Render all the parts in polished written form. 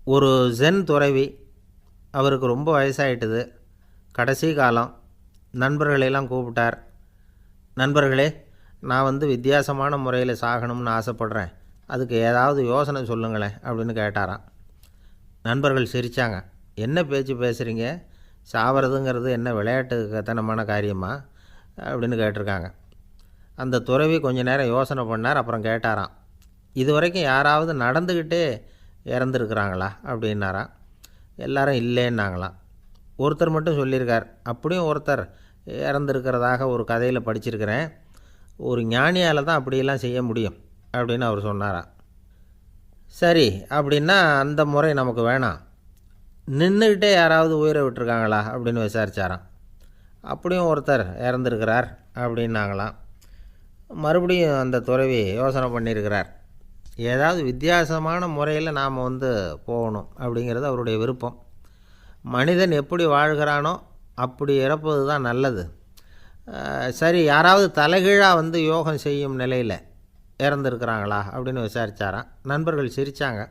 ஒரு ஜென் துறவி, அவருக்கு ரொம்ப வயசாகிட்டுது, கடைசி காலம். நண்பர்களெல்லாம் கூப்பிட்டார். நண்பர்களே, நான் வித்தியாசமான முறையில் சாகணும்னு ஆசைப்பட்றேன், அதுக்கு ஏதாவது யோசனை சொல்லுங்களேன் அப்படின்னு கேட்டாராம். நண்பர்கள் சிரித்தாங்க. என்ன பேச்சு பேசுகிறீங்க, சாவறதுங்கிறது என்ன விளையாட்டு கத்தனமான காரியமா அப்படின்னு கேட்டிருக்காங்க. அந்த துறவி கொஞ்ச நேரம் யோசனை பண்ணார். அப்புறம் கேட்டாராம், இது வரைக்கும் யாராவது நடந்துக்கிட்டே இறந்துருக்குறாங்களா அப்படின்னாராம். எல்லாரும் இல்லைன்னாங்களாம். ஒருத்தர் மட்டும் சொல்லியிருக்கார், அப்படியும் ஒருத்தர் இறந்துருக்கிறதாக ஒரு கதையில் படிச்சிருக்கிறேன், ஒரு ஞானியால் தான் அப்படியெல்லாம் செய்ய முடியும் அப்படின்னு அவர் சொன்னாராம். சரி, அப்படின்னா அந்த முறை நமக்கு வேணாம், நின்றுக்கிட்டே யாராவது உயிரை விட்டுருக்காங்களா அப்படின்னு விசாரித்தாராம். அப்படியும் ஒருத்தர் இறந்துருக்கிறார் அப்படின்னாங்களாம். மறுபடியும் அந்த துறவி யோசனை பண்ணியிருக்கிறார். ஏதாவது வித்தியாசமான முறையில் நாம் போகணும் அப்படிங்கிறது அவருடைய விருப்பம். மனிதன் எப்படி வாழ்கிறானோ அப்படி இறப்பது தான் நல்லது. சரி, யாராவது தலைகீழாக யோகம் செய்யும் நிலையில் இறந்துருக்கிறாங்களா அப்படின்னு விசாரித்தாராம். நண்பர்கள் சிரித்தாங்க.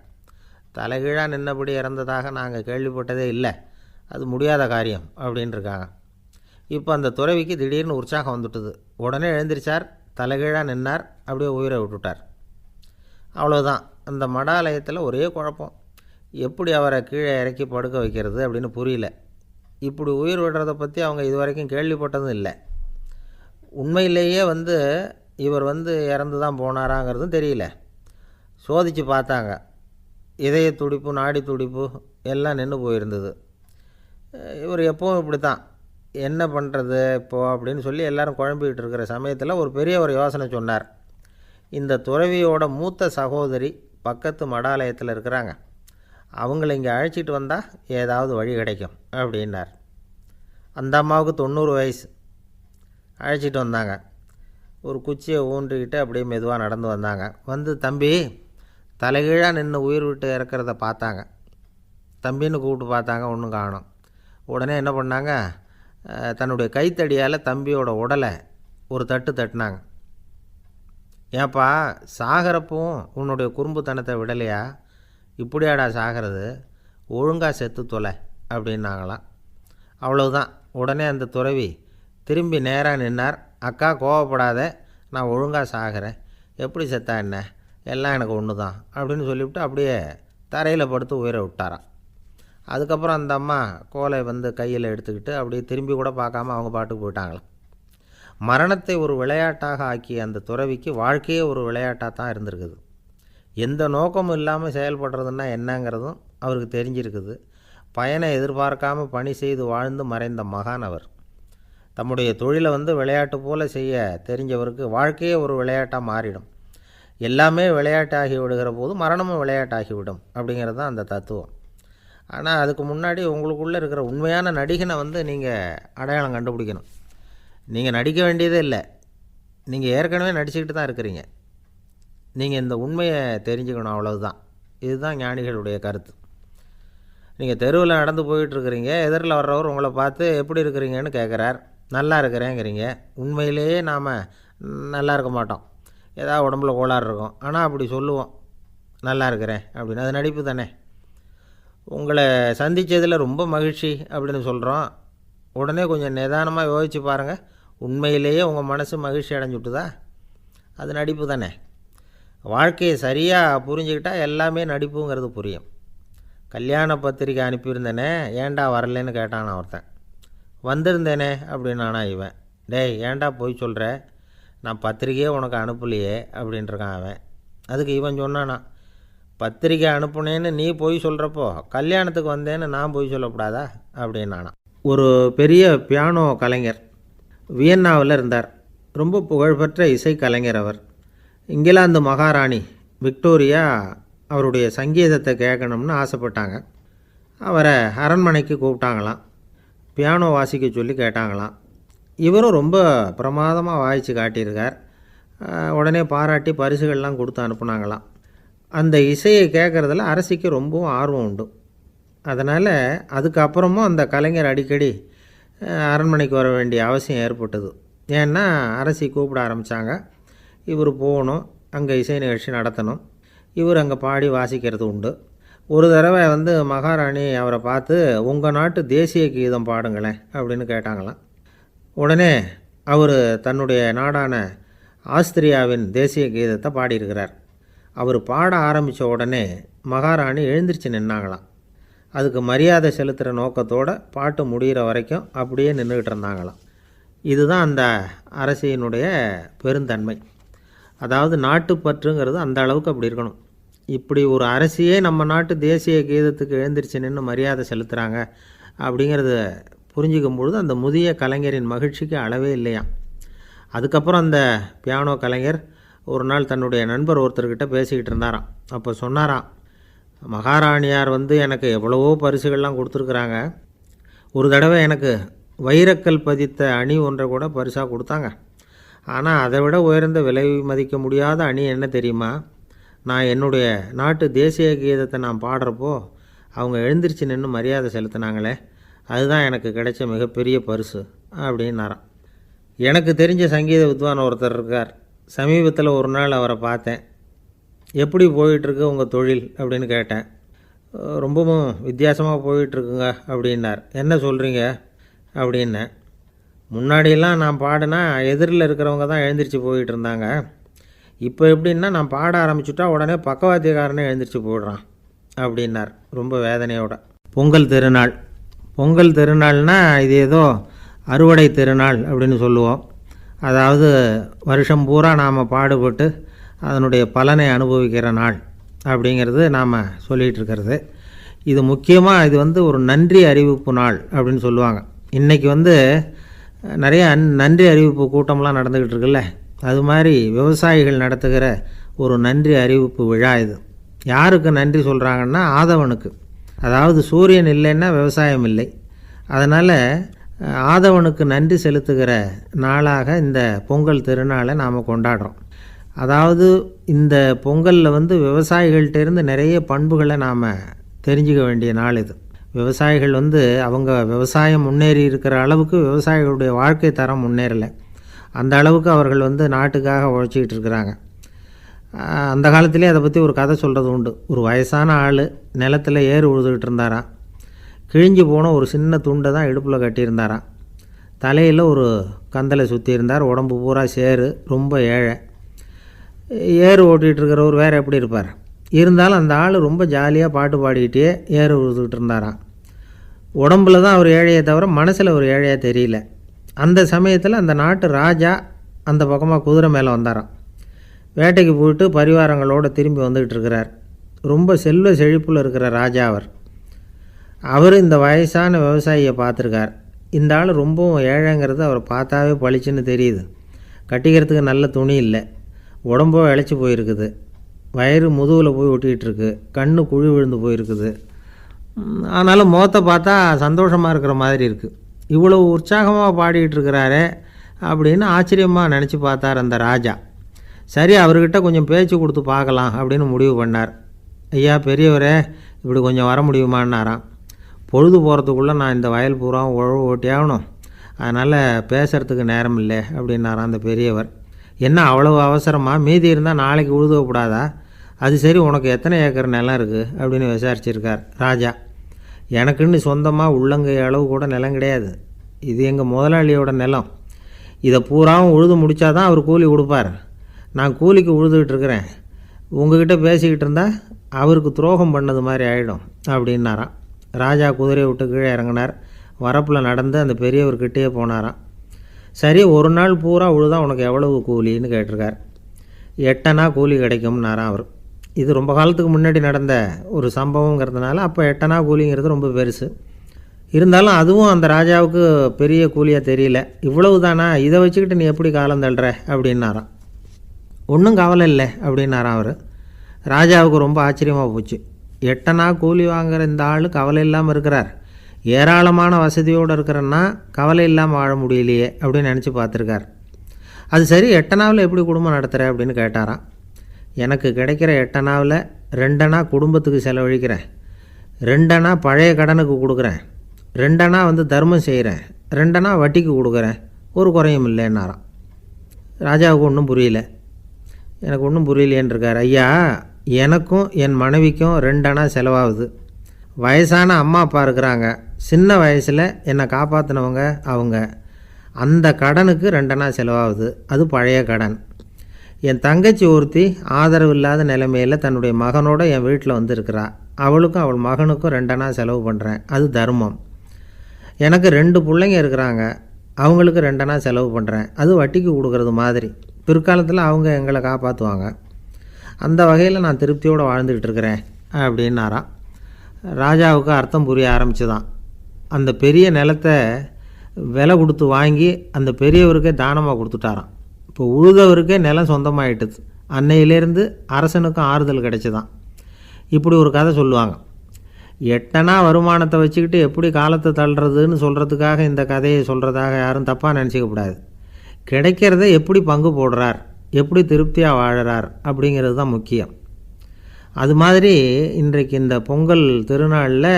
தலைகீழாக நின்னபடி இறந்ததாக நாங்கள் கேள்விப்பட்டதே இல்லை, அது முடியாத காரியம் அப்படின்ட்டுருக்காங்க. இப்போ அந்த துறவிக்கு திடீர்னு உற்சாகம் வந்துட்டுது. உடனே எழுந்திரிச்சார், தலைகீழாக நின்னார், அப்படியே உயிரை விட்டுட்டார். அவ்வளோதான். அந்த மடாலயத்தில் ஒரே குழப்பம். எப்படி அவரை கீழே இறக்கி படுக்க வைக்கிறது அப்படின்னு புரியல. இப்படி உயிர் விடுறதை பற்றி அவங்க இது வரைக்கும் கேள்விப்பட்டதும் இல்லை. உண்மையிலேயே இவர் இறந்து தான் போனாராங்கிறதும் தெரியல. சோதித்து பார்த்தாங்க. இதய துடிப்பு, நாடி துடிப்பு எல்லாம் நின்று போயிருந்தது. இவர் எப்பவும் இப்படி தான், என்ன பண்ணுறது இப்போது அப்படின்னு சொல்லி எல்லோரும் குழம்பிக்கிட்டு இருக்கிற சமயத்தில் ஒரு பெரிய ஒரு யோசனை சொன்னார். இந்த துறவியோட மூத்த சகோதரி பக்கத்து மடாலயத்தில் இருக்கிறாங்க, அவங்கள இங்கே அழைச்சிட்டு வந்தால் ஏதாவது வழி கிடைக்கும் அப்படின்னார். அந்த அம்மாவுக்கு 90 வயசு. அழைச்சிட்டு வந்தாங்க. ஒரு குச்சியை ஊன்றிக்கிட்டு அப்படியே மெதுவாக நடந்து வந்தாங்க. தம்பி, தலைகீழாக நின்று உயிர் விட்டு இறக்கிறத பார்த்தாங்க. தம்பின்னு கூப்பிட்டு பார்த்தாங்க, ஒன்றும் காணோம். உடனே என்ன பண்ணாங்க, தன்னுடைய கைத்தடியால் தம்பியோட உடலை ஒரு தட்டு தட்டினாங்க. ஏப்பா, சாகிறப்பவும் உன்னுடைய குறும்புத்தனத்தை விடலையா, இப்படியாடா சாகிறது, ஒழுங்காக செத்து தொலை அப்படின்னாங்களாம். அவ்வளவுதான். உடனே அந்த துறவி திரும்பி நேராக நின்னார். அக்கா, கோவப்படாத, நான் ஒழுங்காக சாகிறேன், எப்படி செத்தா என்ன, எல்லாம் எனக்கு ஒன்று தான் அப்படின்னு சொல்லிவிட்டு அப்படியே தரையில் படுத்து உயிரை விட்டாராம். அதுக்கப்புறம் அந்த அம்மா கோலை கையில் எடுத்துக்கிட்டு அப்படியே திரும்பி கூட பார்க்காம அவங்க பாட்டுக்கு போயிட்டாங்களாம். மரணத்தை ஒரு விளையாட்டாக ஆக்கிய அந்த துறவிக்கு வாழ்க்கையே ஒரு விளையாட்டாக தான் இருந்திருக்குது. எந்த நோக்கமும் இல்லாமல் செயல்படுறதுன்னா என்னங்கிறதும் அவருக்கு தெரிஞ்சிருக்குது. பயனை எதிர்பார்க்காம பணி செய்து வாழ்ந்து மறைந்த மகான் அவர். தம்முடைய தொழிலை விளையாட்டு போல் செய்ய தெரிஞ்சவருக்கு வாழ்க்கையே ஒரு விளையாட்டாக மாறிடும். எல்லாமே விளையாட்டாகி விடுகிற போது மரணமும் விளையாட்டாகிவிடும் அப்படிங்கிறது தான் அந்த தத்துவம். ஆனால் அதுக்கு முன்னாடி உங்களுக்குள்ளே இருக்கிற உண்மையான நடிகனை நீங்கள் அடையாளம் கண்டுபிடிக்கணும். நீங்கள் நடிக்க வேண்டியதே இல்லை, நீங்கள் ஏற்கனவே நடிச்சுக்கிட்டு தான் இருக்கிறீங்க. நீங்கள் இந்த உண்மையை தெரிஞ்சுக்கணும், அவ்வளவுதான். இதுதான் ஞானிகளுடைய கருத்து. நீங்கள் தெருவில் நடந்து போயிட்டுருக்கிறீங்க, எதிரில் வர்றவர் உங்களை பார்த்து எப்படி இருக்கிறீங்கன்னு கேட்குறார். நல்லா இருக்கிறேங்கிறீங்க. உண்மையிலேயே நாம் நல்லா இருக்க மாட்டோம், ஏதாவது உடம்புல கோளாறு இருக்கும். ஆனால் அப்படி சொல்லுவோம், நல்லா இருக்கிறேன் அப்படின்னு. அது நடிப்பு தானே. உங்களை சந்தித்ததில் ரொம்ப மகிழ்ச்சி அப்படின்னு சொல்கிறோம். உடனே கொஞ்சம் நிதானமாக யோசித்து பாருங்கள், உண்மையிலேயே உங்கள் மனசு மகிழ்ச்சி அடைஞ்சுட்டுதா? அது நடிப்பு தானே. வாழ்க்கையை சரியாக புரிஞ்சுக்கிட்டால் எல்லாமே நடிப்புங்கிறது புரியும். கல்யாண பத்திரிக்கை அனுப்பியிருந்தேனே, ஏன்டா வரலன்னு கேட்டான் ஒருத்தன். வந்திருந்தேனே அப்படின்னானா இவன். டேய், ஏன்டா போய் சொல்கிற, நான் பத்திரிக்கையே உனக்கு அனுப்பலையே அப்படின்ட்டுருக்கான் அவன். அதுக்கு இவன் சொன்னானா, பத்திரிக்கை அனுப்புனேன்னு நீ போய் சொல்கிறப்போ கல்யாணத்துக்கு வந்தேன்னு நான் போய் சொல்லக்கூடாதா அப்படின்னானா. ஒரு பெரிய பியானோ கலைஞர் வியன்னாவில் இருந்தார். ரொம்ப புகழ்பெற்ற இசை கலைஞர் அவர். இங்கிலாந்து மகாராணி விக்டோரியா அவருடைய சங்கீதத்தை கேட்கணும்னு ஆசைப்பட்டாங்க. அவரை அரண்மனைக்கு கூப்பிட்டாங்களாம். பியானோ வாசிக்க சொல்லி கேட்டாங்களாம். இவரும் ரொம்ப பிரமாதமாக வாய்ச்சி காட்டியிருக்கார். உடனே பாராட்டி பரிசுகள்லாம் கொடுத்து அனுப்புனாங்களாம். அந்த இசையை கேட்குறதுல அரசிக்கு ரொம்பவும் ஆர்வம் உண்டு. அதனால் அதுக்கப்புறமும் அந்த கலைஞர் அடிக்கடி அரண்மனைக்கு வர வேண்டிய அவசியம் ஏற்பட்டது. ஏன்னா அரசி கூப்பிட ஆரம்பித்தாங்க. இவர் போகணும், அங்கே இசை நிகழ்ச்சி நடத்தணும். இவர் அங்கே பாடி வாசிக்கிறது உண்டு. ஒரு தடவை மகாராணி அவரை பார்த்து, உங்கள் நாட்டு தேசிய கீதம் பாடுங்களேன் அப்படின்னு கேட்டாங்களாம். உடனே அவர் தன்னுடைய நாடான ஆஸ்திரியாவின் தேசிய கீதத்தை பாடியிருக்கிறார். அவர் பாட ஆரம்பித்த உடனே மகாராணி எழுந்திரிச்சு நின்னாங்களாம். அதுக்கு மரியாதை செலுத்துகிற நோக்கத்தோடு பாட்டு முடிகிற வரைக்கும் அப்படியே நின்றுக்கிட்டு இருந்தாங்களாம். இதுதான் அந்த அரசியினுடைய பெருந்தன்மை. அதாவது நாட்டுப்பற்றுங்கிறது அந்த அளவுக்கு அப்படி இருக்கணும். இப்படி ஒரு அரசியே நம்ம நாட்டு தேசிய கீதத்துக்கு எழுந்திரிச்சு நின்று மரியாதை செலுத்துகிறாங்க அப்படிங்கிறத புரிஞ்சிக்கும் பொழுது அந்த முதிய கலைஞரின் மகிழ்ச்சிக்கு அளவே இல்லையாம். அதுக்கப்புறம் அந்த பியானோ கலைஞர் ஒரு நாள் தன்னுடைய நண்பர் ஒருத்தர்கிட்ட பேசிக்கிட்டு இருந்தாராம். அப்போ சொன்னாராம், மகாராணியார் எனக்கு எவ்வளவோ பரிசுகள்லாம் கொடுத்துருக்குறாங்க. ஒரு தடவை எனக்கு வைரக்கல் பதித்த அணி ஒன்றை கூட பரிசாக கொடுத்தாங்க. ஆனால் அதை விட உயர்ந்த விலை மதிக்க முடியாத அணி என்ன தெரியுமா? நான் என்னுடைய நாட்டு தேசிய கீதத்தை நான் பாடுறப்போ அவங்க எழுந்திரிச்சு நின்று மரியாதை செலுத்தினாங்களே, அதுதான் எனக்கு கிடைச்ச மிகப்பெரிய பரிசு அப்படின்னாராம். எனக்கு தெரிஞ்ச சங்கீத வித்வான் ஒருத்தர் இருக்கார். சமீபத்தில் ஒரு நாள் அவரை பார்த்தேன். எப்படி போயிட்டுருக்கு உங்கள் தொழில் அப்படின்னு கேட்டேன். ரொம்பவும் வித்தியாசமாக போயிட்டுருக்குங்க அப்படின்னார். என்ன சொல்கிறீங்க அப்படின்னேன். முன்னாடியெல்லாம் நான் பாடினா எதிரில் இருக்கிறவங்க தான் எழுந்திரிச்சு போயிட்டு இருந்தாங்க. இப்போ எப்படின்னா நான் பாட ஆரம்பிச்சுட்டா உடனே பக்கவாத்தியக்காரனே எழுந்திரிச்சு போயிடுறான் அப்படின்னார் ரொம்ப வேதனையோட. பொங்கல் திருநாள். பொங்கல் திருநாள்னால் இது ஏதோ அறுவடை திருநாள் அப்படின்னு சொல்லுவோம். அதாவது வருஷம் பூரா நாம் பாடுபட்டு அதனுடைய பலனை அனுபவிக்கிற நாள் அப்படிங்கிறது நாம் சொல்லிகிட்டு இருக்கிறது. இது முக்கியமாக இது ஒரு நன்றி அறிவிப்பு நாள் அப்படின்னு சொல்லுவாங்க. இன்றைக்கி நிறைய நன்றி அறிவிப்பு கூட்டம்லாம் நடந்துக்கிட்டு இருக்குல்ல, அது மாதிரி விவசாயிகள் நடத்துகிற ஒரு நன்றி அறிவிப்பு விழா இது. யாருக்கு நன்றி சொல்கிறாங்கன்னா ஆதவனுக்கு. அதாவது சூரியன் இல்லைன்னா விவசாயம் இல்லை. அதனால் ஆதவனுக்கு நன்றி செலுத்துகிற நாளாக இந்த பொங்கல் திருநாளை நாம் கொண்டாடுறோம். அதாவது இந்த பொங்கலில் விவசாயிகள்கிட்டேருந்து நிறைய பண்புகளை நாம் தெரிஞ்சுக்க வேண்டிய நாள் இது. விவசாயிகள் அவங்க விவசாயம் முன்னேறி இருக்கிற அளவுக்கு விவசாயிகளுடைய வாழ்க்கை தரம் முன்னேறலை. அந்த அளவுக்கு அவர்கள் நாட்டுக்காக உழைச்சிக்கிட்டு இருக்கிறாங்க. அந்த காலத்திலே அதை பற்றி ஒரு கதை சொல்கிறது உண்டு. ஒரு வயசான ஆள் நிலத்தில் ஏறு உழுதுகிட்டு இருந்தாராம். கிழிஞ்சு போன ஒரு சின்ன துண்டை தான் இடுப்பில் கட்டியிருந்தாராம். தலையில் ஒரு கந்தலை சுற்றி இருந்தார். உடம்பு பூரா சேரு, ரொம்ப ஏழை. ஏறு ஓட்டிகிட்டு இருக்கிறவர் வேறு எப்படி இருப்பார்? இருந்தாலும் அந்த ஆள் ரொம்ப ஜாலியாக பாட்டு பாடிக்கிட்டே ஏறு உழுதுகிட்டு இருந்தாராம். உடம்புல தான் அவர் ஏழையை தவிர மனசில் ஒரு ஏழையாக தெரியல. அந்த சமயத்தில் அந்த நாட்டு ராஜா அந்த பக்கமாக குதிரை மேலே வந்தாராம். வேட்டைக்கு போயிட்டு பரிவாரங்களோடு திரும்பி வந்துக்கிட்டு இருக்கிறார். ரொம்ப செல்வ செழிப்பில் இருக்கிற ராஜா அவர் இந்த வயசான விவசாயியை பார்த்துருக்கார். இந்த ஆள் ரொம்பவும் ஏழைங்கிறது அவர் பார்த்தாவே பளிச்சுன்னு தெரியுது. கட்டிக்கிறதுக்கு நல்ல துணி இல்லை, உடம்போ இழைச்சி போயிருக்குது, வயிறு முதுகில் போய் ஒட்டிக்கிட்டு இருக்கு, கண்ணு குழி விழுந்து போயிருக்குது. ஆனாலும் முகத்தை பார்த்தா சந்தோஷமாக இருக்கிற மாதிரி இருக்குது. இவ்வளோ உற்சாகமாக பாடிக்கிட்டு இருக்கிறாரே அப்படின்னு ஆச்சரியமாக நினச்சி பார்த்தார் அந்த ராஜா. சரி, அவர்கிட்ட கொஞ்சம் பேச்சு கொடுத்து பார்க்கலாம் அப்படின்னு முடிவு பண்ணார். ஐயா பெரியவரே, இப்படி கொஞ்சம் வர முடியுமான்னாராம். பொழுது போகிறதுக்குள்ளே நான் இந்த வயல் பூரா உழவு ஓட்டியாகணும், அதனால் பேசுகிறதுக்கு நேரம் இல்லை அப்படின்னாராம் அந்த பெரியவர். என்ன அவ்வளவு அவசரமாக? மீதி இருந்தால் நாளைக்கு உழுதக்கூடாதா? அது சரி, உனக்கு எத்தனை ஏக்கர் நிலம் இருக்குது அப்படின்னு விசாரிச்சிருக்கார் ராஜா. எனக்குன்னு சொந்தமாக உள்ளங்கை அளவு கூட நிலம் கிடையாது. இது எங்கள் முதலாளியோட நிலம். இதை பூராவும் உழுது முடித்தாதான் அவர் கூலி கொடுப்பார். நான் கூலிக்கு உழுதுகிட்டு இருக்கிறேன். உங்ககிட்ட பேசிக்கிட்டு இருந்தால் அவருக்கு துரோகம் பண்ணது மாதிரி ஆகிடும் அப்படின்னாராம். ராஜா குதிரையை விட்டு கீழே இறங்கினார். வரப்பில் நடந்து அந்த பெரியவர்கிட்டே போனாராம். சரி, ஒரு நாள் பூரா உழுதா உனக்கு எவ்வளவு கூலின்னு கேட்டிருக்கார். 8 அணா கூலி கிடைக்கும்னாராம் அவர். இது ரொம்ப காலத்துக்கு முன்னாடி நடந்த ஒரு சம்பவங்கிறதுனால அப்போ 8 அணா கூலிங்கிறது ரொம்ப பெருசு. இருந்தாலும் அதுவும் அந்த ராஜாவுக்கு பெரிய கூலியாக தெரியல. இவ்வளவு தானா, இதை வச்சுக்கிட்டு நீ எப்படி காலம் தள்ளுற அப்படின்னாராம். ஒன்றும் கவலை இல்லை அப்படின்னாராம் அவர். ராஜாவுக்கு ரொம்ப ஆச்சரியமாக போச்சு. 8 அணா கூலி வாங்குகிற இந்த ஆள் கவலை இல்லாமல் இருக்கிறார், ஏராளமான வசதியோடு இருக்கிறன்னா கவலை இல்லாமல் வாழ முடியலையே அப்படின்னு நினச்சி பார்த்துருக்கார். அது சரி, 8 அணாவில் எப்படி குடும்பம் நடத்துகிற அப்படின்னு கேட்டாராம். எனக்கு கிடைக்கிற 8 அணாவில் 2 அணா குடும்பத்துக்கு செலவழிக்கிறேன், 2 அணா பழைய கடனுக்கு கொடுக்குறேன், 2 அணா தர்மம் செய்கிறேன், 2 அணா வட்டிக்கு கொடுக்குறேன், ஒரு குறையும் இல்லைன்னாராம். ராஜாவுக்கு ஒன்றும் புரியல. எனக்கு ஒன்றும் புரியலேன்னு இருக்கார். ஐயா, எனக்கும் என் மனைவிக்கும் 2 அணா செலவாகுது. வயசான அம்மா அப்பா இருக்கிறாங்க. சின்ன வயசில் என்னை காப்பாற்றினவங்க அவங்க. அந்த கடனுக்கு 2 அணா செலவாகுது. அது பழைய கடன். என் தங்கச்சி ஒருத்தி ஆதரவு இல்லாத நிலைமையில் தன்னுடைய மகனோடு என் வீட்டில் வந்துருக்கிறா. அவளுக்கும் அவள் மகனுக்கும் 2 அணா செலவு பண்ணுறேன். அது தர்மம். எனக்கு 2 பிள்ளைங்க இருக்கிறாங்க. அவங்களுக்கு 2 அணா செலவு பண்ணுறேன். அது வட்டிக்கு கொடுக்கறது மாதிரி. பிற்காலத்தில் அவங்க எங்களை காப்பாற்றுவாங்க. அந்த வகையில் நான் திருப்தியோடு வாழ்ந்துக்கிட்டு இருக்கிறேன் அப்படின்னாராம். ராஜாவுக்கு அர்த்தம் புரிய ஆரம்பிச்சுதான். அந்த பெரிய நிலத்தை விலை கொடுத்து வாங்கி அந்த பெரியவருக்கே தானமாக கொடுத்துட்டாராம். இப்போ உழுதவருக்கே நிலம் சொந்தமாகிட்டுது. அன்னையிலேருந்து அரசனுக்கும் ஆறுதல் கிடைச்சிதான். இப்படி ஒரு கதை சொல்லுவாங்க. 8 அணா வருமானத்தை வச்சுக்கிட்டு எப்படி காலத்தை தள்ளுறதுன்னு சொல்கிறதுக்காக இந்த கதையை சொல்கிறதாக யாரும் தப்பாக நினச்சிக்கக்கூடாது. கிடைக்கிறத எப்படி பங்கு போடுறார், எப்படி திருப்தியாக வாழறார் அப்படிங்கிறது தான் முக்கியம். அது மாதிரி இன்றைக்கு இந்த பொங்கல் திருநாளில்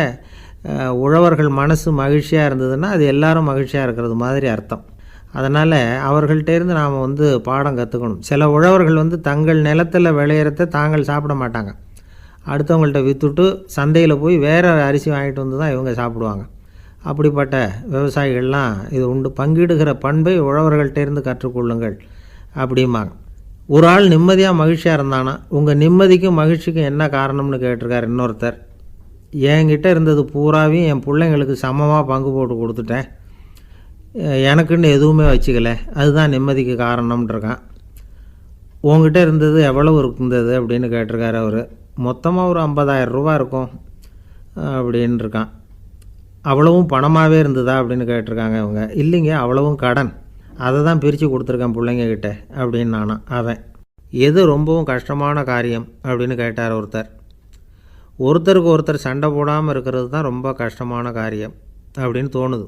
உழவர்கள் மனசு மகிழ்ச்சியாக இருந்ததுன்னா அது எல்லாரும் மகிழ்ச்சியாக இருக்கிறது மாதிரி அர்த்தம். அதனால் அவர்கள்ட்டேருந்து நாம் பாடம் கற்றுக்கணும். சில உழவர்கள் தங்கள் நிலத்தில் விளையிறத தாங்கள் சாப்பிட மாட்டாங்க. அடுத்தவங்கள்ட்ட விற்றுட்டு சந்தையில் போய் வேறு அரிசி வாங்கிட்டு வந்து தான் இவங்க சாப்பிடுவாங்க. அப்படிப்பட்ட விவசாயிகள்லாம் இது உண்டு. பங்கிடுகிற பண்பை உழவர்கள்ட்டேருந்து கற்றுக்கொள்ளுங்கள் அப்படிம்பாங்க. ஒரு ஆள் நிம்மதியாக மகிழ்ச்சியாக இருந்தானா, உங்கள் நிம்மதிக்கும் மகிழ்ச்சிக்கும் என்ன காரணம்னு கேட்டிருக்கார் இன்னொருத்தர். என்கிட்ட இருந்தது பூராவையும் என் பிள்ளைங்களுக்கு சமமாக பங்கு போட்டு கொடுத்துட்டேன், எனக்குன்னு எதுவுமே வச்சுக்கல, அதுதான் நிம்மதிக்கு காரணம்ன்றிருக்கான். உங்ககிட்ட இருந்தது எவ்வளவு இருந்தது அப்படின்னு கேட்டிருக்காரு அவர். மொத்தமாக ஒரு 50,000 ரூபா இருக்கும் அப்படின்னு இருக்கான். அவ்வளவும் பணமாகவே இருந்ததா அப்படின்னு கேட்டிருக்காங்க அவங்க. இல்லைங்க, அவ்வளவும் கடன், அதை தான் பிரித்து கொடுத்துருக்கேன் பிள்ளைங்கக்கிட்ட அப்படின்னு நானும். அவன் எது ரொம்பவும் கஷ்டமான காரியம் அப்படின்னு கேட்டார் ஒருத்தர். ஒருத்தருக்கு ஒருத்தர் சண்டை போடாமல் இருக்கிறது தான் ரொம்ப கஷ்டமான காரியம் அப்படின்னு தோணுது.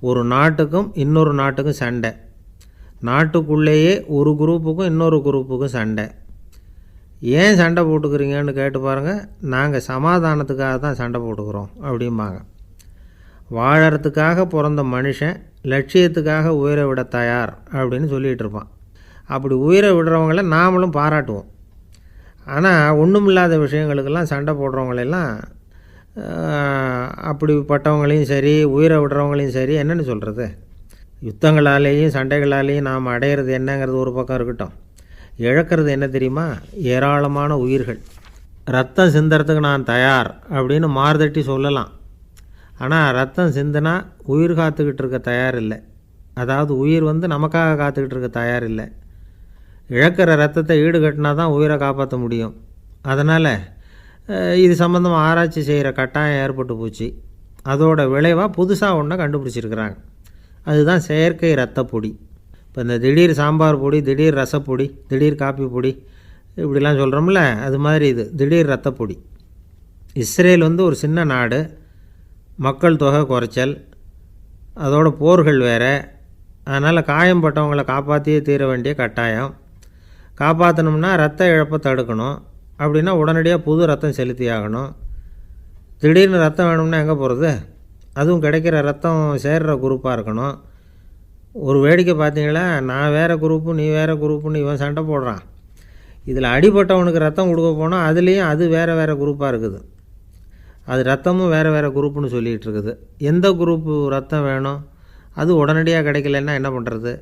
ஒரு நாட்டுக்கும் இன்னொரு நாட்டுக்கும் சண்டை, நாட்டுக்குள்ளேயே ஒரு குரூப்புக்கும் இன்னொரு குரூப்புக்கும் சண்டை. ஏன் சண்டை போட்டுக்கிறீங்கன்னு கேட்டு பாருங்கள். நாங்கள் சமாதானத்துக்காக தான் சண்டை போட்டுக்கிறோம் அப்படிம்பாங்க. வாழறதுக்காக பிறந்த மனுஷன் லட்சியத்துக்காக உயிரை விட தயார் அப்படின்னு சொல்லிகிட்டு இருப்பான். அப்படி உயிரை விடுறவங்கள நாமளும் பாராட்டுவோம். ஆனால் ஒன்றுமில்லாத விஷயங்களுக்கெல்லாம் சண்டை போடுறவங்களெல்லாம், அப்படிப்பட்டவங்களையும் சரி உயிரை விடுறவங்களையும் சரி என்னென்னு சொல்கிறது, யுத்தங்களாலேயும் சண்டைகளாலேயும் நாம் அடையிறது என்னங்கிறது ஒரு பக்கம் இருக்கட்டும், இழக்கிறது என்ன தெரியுமா? ஏராளமான உயிர்கள். ரத்தம் சிந்துறதுக்கு நான் தயார் அப்படின்னு மார்தட்டி சொல்லலாம். ஆனால் ரத்தம் சிந்தினா உயிர் காத்துக்கிட்டு இருக்க தயார் இல்லை. அதாவது உயிர் நமக்காக காத்துக்கிட்டு இருக்க தயார் இல்லை. இழக்கிற ரத்தத்தை ஈடுகட்டினா தான் உயிரை காப்பாற்ற முடியும். அதனால் இது சம்மந்தமாக ஆராய்ச்சி செய்கிற கட்டாயம் ஏற்பட்டு போச்சு. அதோட விளைவாக புதுசாக ஒன்றை கண்டுபிடிச்சிருக்கிறாங்க. அதுதான் செயற்கை இரத்த பொடி. இப்போ இந்த திடீர் சாம்பார் பொடி, திடீர் ரசப்பொடி, திடீர் காப்பி பொடி இப்படிலாம் சொல்கிறோம்ல, அது மாதிரி இது திடீர் இரத்த பொடி. இஸ்ரேல் ஒரு சின்ன நாடு, மக்கள் தொகை குறைச்சல், அதோட போர்கள் வேறு. அதனால் காயம்பட்டவங்களை காப்பாற்றியே தீர வேண்டிய கட்டாயம். காப்பாற்றணும்னா ரத்த இழப்பை தடுக்கணும். அப்படின்னா உடனடியாக புது ரத்தம் செலுத்தி ஆகணும். திடீர்னு ரத்தம் வேணும்னா எங்கே போகிறது? அதுவும் கிடைக்கிற ரத்தம் சேர்கிற குரூப்பாக இருக்கணும். ஒரு வேடிக்கை பார்த்தீங்களா, நான் வேறு குரூப்பு நீ வேறு குரூப்புன்னு இவன் சண்டை போடுறான். இதில் அடிபட்டவனுக்கு ரத்தம் கொடுக்க போனால் அதுலேயும் அது வேறு வேறு குரூப்பாக இருக்குது. அது ரத்தமும் வேறு வேறு குரூப்புன்னு சொல்லிகிட்டு இருக்குது. எந்த குரூப்பு ரத்தம் வேணும், அது உடனடியாக கிடைக்கலன்னா என்ன பண்ணுறது?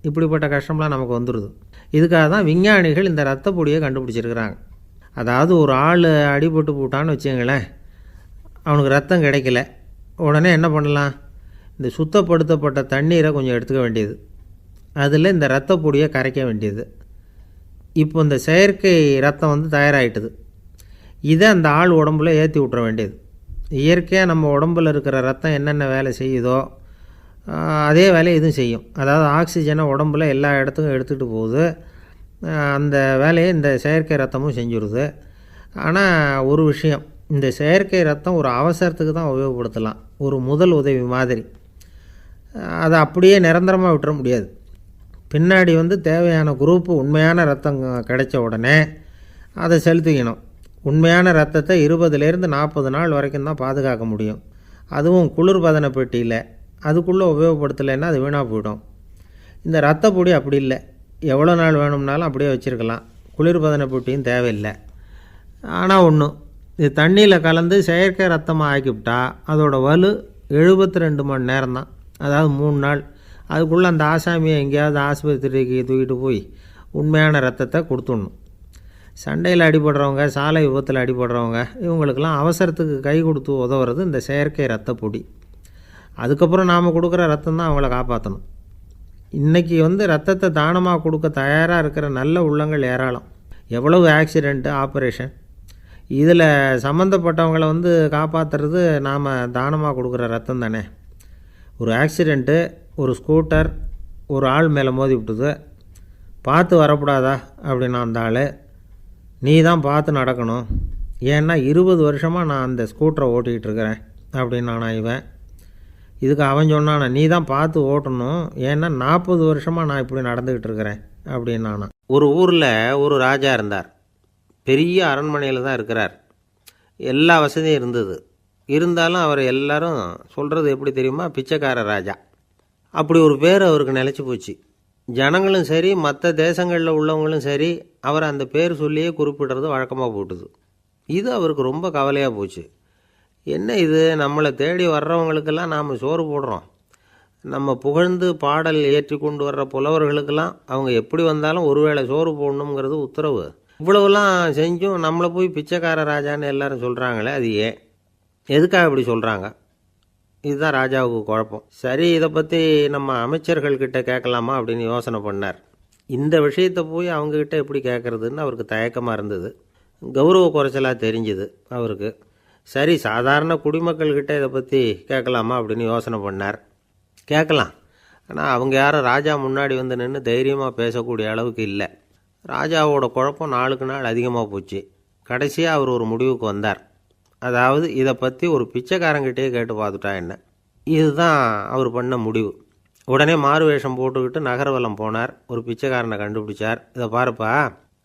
இப்படிப்பட்ட கஷ்டம்லாம் நமக்கு வந்துடுது. இதுக்காக தான் விஞ்ஞானிகள் இந்த ரத்த பொடியை கண்டுபிடிச்சிருக்கிறாங்க. அதாவது ஒரு ஆள் அடிபட்டு போட்டான்னு வச்சுங்களேன், அவனுக்கு ரத்தம் கிடைக்கல, உடனே என்ன பண்ணலாம்? இந்த சுத்தப்படுத்தப்பட்ட தண்ணீரை கொஞ்சம் எடுத்துக்க வேண்டியது, அதில் இந்த ரத்த பொடியை கரைக்க வேண்டியது. இப்போ இந்த செயற்கை ரத்தம் தயாராகிட்டுது. இதை அந்த ஆள் உடம்புல ஏற்றி விட்டுற வேண்டியது. இயற்கையாக நம்ம உடம்பில் இருக்கிற ரத்தம் என்னென்ன வேலை செய்யுதோ அதே வேலையை இதுவும் செய்யும். அதாவது ஆக்சிஜனை உடம்புல எல்லா இடத்துக்கும் எடுத்துகிட்டு போகுது. அந்த வேலையை இந்த செயற்கை ரத்தமும் செஞ்சுருது. ஆனால் ஒரு விஷயம், இந்த செயற்கை ரத்தம் ஒரு அவசரத்துக்கு தான் உபயோகப்படுத்தலாம், ஒரு முதல் உதவி மாதிரி. அதை அப்படியே நிரந்தரமாக விட்டுற முடியாது. பின்னாடி தேவையான குரூப்பு உண்மையான ரத்தம் கிடைச்ச உடனே அதை செலுத்திக்கணும். உண்மையான ரத்தத்தை 20லேருந்து 40 நாள் வரைக்கும் தான் பாதுகாக்க முடியும். அதுவும் குளிர்பதன பெட்டியில். அதுக்குள்ளே உபயோகப்படுத்தலைன்னா அது வீணாக போயிடும். இந்த ரத்த பொடி அப்படி இல்லை, எவ்வளோ நாள் வேணும்னாலும் அப்படியே வச்சுருக்கலாம். குளிர்பதன பெட்டியும் தேவையில்லை. ஆனால் ஒன்று, இது தண்ணியில் கலந்து செயற்கை ரத்தமாக ஆக்கிவிட்டா அதோட வலு 72 மணி நேரம் தான், அதாவது 3 நாள். அதுக்குள்ளே அந்த ஆசாமியை எங்கேயாவது ஆஸ்பத்திரிக்கு தூக்கிட்டு போய் உண்மையான ரத்தத்தை கொடுத்துடணும். சண்டையில் அடிபடுறவங்க, சாலை விபத்தில் அடிபடுறவங்க, இவங்களுக்கெல்லாம் அவசரத்துக்கு கை கொடுத்து உதவுறது இந்த செயற்கை ரத்த பொடி. அதுக்கப்புறம் நாம் கொடுக்குற ரத்தம் தான் அவங்கள காப்பாற்றணும். இன்றைக்கி ரத்தத்தை தானமாக கொடுக்க தயாராக இருக்கிற நல்ல உள்ளங்கள் ஏராளம். எவ்வளவு ஆக்சிடெண்ட்டு, ஆப்ரேஷன், இதில் சம்மந்தப்பட்டவங்களை காப்பாற்றுறது நாம் தானமாக கொடுக்குற ரத்தம் தானே. ஒரு ஆக்சிடெண்ட்டு, ஒரு ஸ்கூட்டர் ஒரு ஆள் மேலே மோதி விட்டுது, பார்த்து வரக்கூடாதா அப்படின்னா அந்த ஆள், நீ தான் பார்த்து நடக்கணும், ஏன்னா 20 வருஷமாக நான் அந்த ஸ்கூட்டரை ஓட்டிகிட்டு இருக்கிறேன் அப்படின்னானா இவன். இதுக்கு அவன் சொன்னானா, நீ தான் பார்த்து ஓட்டணும், ஏன்னா 40 வருஷமாக நான் இப்படி நடந்துக்கிட்டு இருக்கிறேன் அப்படின்னானா. ஒரு ஊரில் ஒரு ராஜா இருந்தார். பெரிய அரண்மனையில் தான் இருக்கிறார். எல்லா வசதியும் இருந்தது. இருந்தாலும் அவர் எல்லாரும் சொல்கிறது எப்படி தெரியுமா, பிச்சைக்கார ராஜா. அப்படி ஒரு பேர் அவருக்கு நிலச்சி போச்சு. ஜனங்களும் சரி, மற்ற தேசங்களில் உள்ளவங்களும் சரி, அவர் அந்த பேர் சொல்லியே குறிப்பிடுறது வழக்கமாக போட்டுது. இது அவருக்கு ரொம்ப கவலையாக போச்சு. என்ன இது, நம்மளை தேடி வர்றவங்களுக்கெல்லாம் நாம் சோறு போடுறோம், நம்ம புகழ்ந்து பாடல் ஏற்றி கொண்டு வர்ற புலவர்களுக்கெல்லாம் அவங்க எப்படி வந்தாலும் ஒருவேளை சோறு போடணுங்கிறது உத்தரவு. இவ்வளவுலாம் செஞ்சும் நம்மளை போய் பிச்சைக்கார ராஜான்னு எல்லாரும் சொல்கிறாங்களே, அது ஏன், எதுக்காக இப்படி சொல்கிறாங்க? இதுதான் ராஜாவுக்கு குழப்பம். சரி, இதை பற்றி நம்ம அமைச்சர்கள்கிட்ட கேட்கலாமா அப்படின்னு யோசனை பண்ணார். இந்த விஷயத்தை போய் அவங்கக்கிட்ட எப்படி கேட்குறதுன்னு அவருக்கு தயக்கமாக இருந்தது. கௌரவ குறைச்சலாக தெரிஞ்சுது அவருக்கு. சரி, சாதாரண குடிமக்கள்கிட்ட இதை பற்றி கேட்கலாமா அப்படின்னு யோசனை பண்ணார். கேட்கலாம், ஆனால் அவங்க யாரும் ராஜா முன்னாடி நின்று தைரியமாக பேசக்கூடிய அளவுக்கு இல்லை. ராஜாவோட குழப்பம் நாளுக்கு நாள் அதிகமாக போச்சு. கடைசியாக அவர் ஒரு முடிவுக்கு வந்தார். அதாவது, இதை பற்றி ஒரு பிச்சைக்காரங்கிட்டே கேட்டு பார்த்துட்டா என்ன. இதுதான் அவர் பண்ண முடிவு. உடனே மாறு வேஷம் போட்டுக்கிட்டு நகர்வலம் போனார். ஒரு பிச்சைக்காரனை கண்டுபிடிச்சார். இதை பாருப்பா,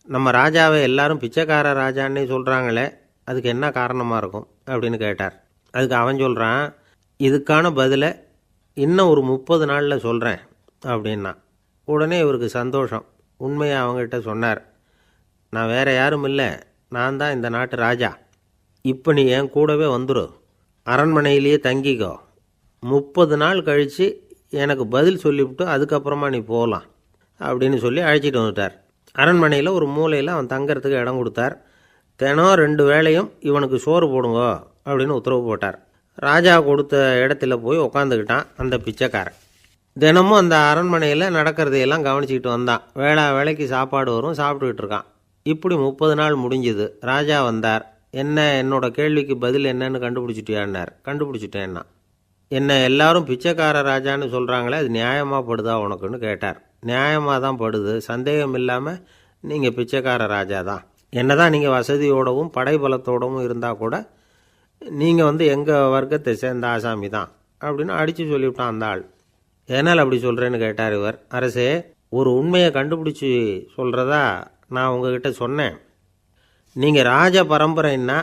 நம்ம ராஜாவை எல்லாரும் பிச்சைக்கார ராஜான்னே சொல்கிறாங்களே, அதுக்கு என்ன காரணமாக இருக்கும் அப்படின்னு கேட்டார். அதுக்கு அவன் சொல்கிறான், இதுக்கான பதிலை இன்னும் ஒரு 30 நாளில் சொல்கிறேன் அப்படின்னா. உடனே இவருக்கு சந்தோஷம். உண்மையை அவங்ககிட்ட சொன்னார். நான் வேறு யாரும் இல்லை, நான் தான் இந்த நாட்டு ராஜா. இப்போ நீ என் கூடவே வந்துடும், அரண்மனையிலேயே தங்கிக்கோ, 30 நாள் கழித்து எனக்கு பதில் சொல்லிவிட்டு அதுக்கப்புறமா நீ போகலாம் அப்படின்னு சொல்லி அழைச்சிட்டு வந்துட்டார். அரண்மனையில் ஒரு மூலையில் அவன் தங்கிறதுக்கு இடம் கொடுத்தார். தினம் 2 வேளையும் இவனுக்கு சோறு போடுங்க அப்படின்னு உத்தரவு போட்டார். ராஜா கொடுத்த இடத்துல போய் உக்காந்துக்கிட்டான் அந்த பிச்சைக்காரன். தினமும் அந்த அரண்மனையில் நடக்கிறதையெல்லாம் கவனிச்சிக்கிட்டு வந்தான். வேளைக்கு சாப்பாடு வரும், சாப்பிட்டுக்கிட்டு இருக்கான். இப்படி 30 நாள் முடிஞ்சுது. ராஜா வந்தார். என்ன, என்னோட கேள்விக்கு பதில் என்னன்னு கண்டுபிடிச்சிட்டியான்னார். கண்டுபிடிச்சிட்டேன்னா. என்ன எல்லாரும் பிச்சைக்கார ராஜான்னு சொல்கிறாங்களே, அது நியாயமாக படுதா உனக்குன்னு கேட்டார். நியாயமாக தான் படுது, சந்தேகம் இல்லாமல் நீங்கள் பிச்சைக்கார ராஜா தான். என்ன தான் நீங்கள் வசதியோடவும் படைபலத்தோடவும் இருந்தால் கூட நீங்கள் எங்கள் வர்க்கத்தை சேர்ந்த ஆசாமி தான் அப்படின்னு அடித்து சொல்லிவிட்டான் அந்த ஆள். ஏனால் அப்படி சொல்கிறேன்னு கேட்டார் இவர். அரசே, ஒரு உண்மையை கண்டுபிடிச்சி சொல்கிறதா நான் உங்ககிட்ட சொன்னேன். நீங்கள் ராஜ பரம்பரைன்னா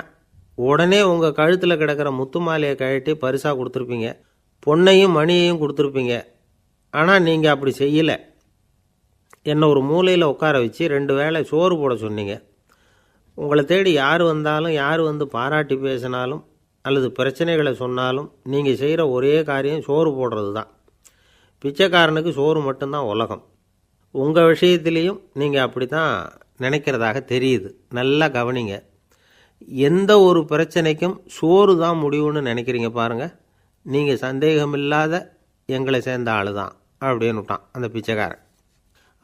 உடனே உங்கள் கழுத்தில் கிடக்கிற முத்து மாலையை கழட்டி பரிசாக கொடுத்துருப்பீங்க, பொன்னையும் மணியையும் கொடுத்துருப்பீங்க. ஆனால் நீங்கள் அப்படி செய்யலை. என்னை ஒரு மூலையில் உட்கார வச்சு 2 வேளை சோறு போட சொன்னீங்க. உங்களை தேடி யார் வந்தாலும், யார் பாராட்டி பேசினாலும் அல்லது பிரச்சனைகளை சொன்னாலும் நீங்கள் செய்கிற ஒரே காரியம் சோறு போடுறது தான். பிச்சைக்காரனுக்கு சோறு மட்டும்தான் உலகம். உங்கள் விஷயத்திலையும் நீங்கள் அப்படி தான் நினைக்கிறதாக தெரியுது. நல்லா கவனிங்க. எந்த ஒரு பிரச்சனைக்கும் சோறு தான் முடிவுன்னு நினைக்கிறீங்க பாருங்கள். நீங்கள் சந்தேகமில்லாத எங்களை சேர்ந்த ஆள் தான் அப்படின்னு விட்டான் அந்த பிச்சைக்காரன்.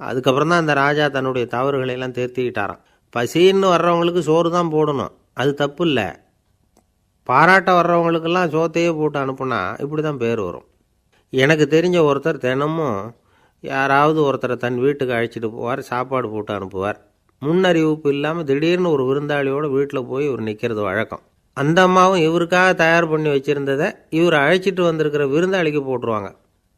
அதுக்கப்புறம் தான் அந்த ராஜா தன்னுடைய தவறுகளையெல்லாம் தேர்த்திக்கிட்டாராம். பசின்னு வர்றவங்களுக்கு சோறு தான் போடணும், அது தப்பு இல்லை. பாராட்ட வர்றவங்களுக்கெல்லாம் சோத்தையே போட்டு அனுப்புனா இப்படி தான் பேர் வரும். எனக்கு தெரிஞ்ச ஒருத்தர் தினமும் யாராவது ஒருத்தரை தன் வீட்டுக்கு அழைச்சிட்டு போவார், சாப்பாடு போட்டு அனுப்புவார். முன்னறிவிப்பு இல்லாமல் திடீர்னு ஒரு விருந்தாளியோடு வீட்டில் போய் இவர் நிற்கிறது வழக்கம். அந்த அம்மாவும் இவருக்காக தயார் பண்ணி வச்சுருந்ததை இவர் அழைச்சிட்டு வந்திருக்கிற விருந்தாளிக்கு போட்டுருவாங்க.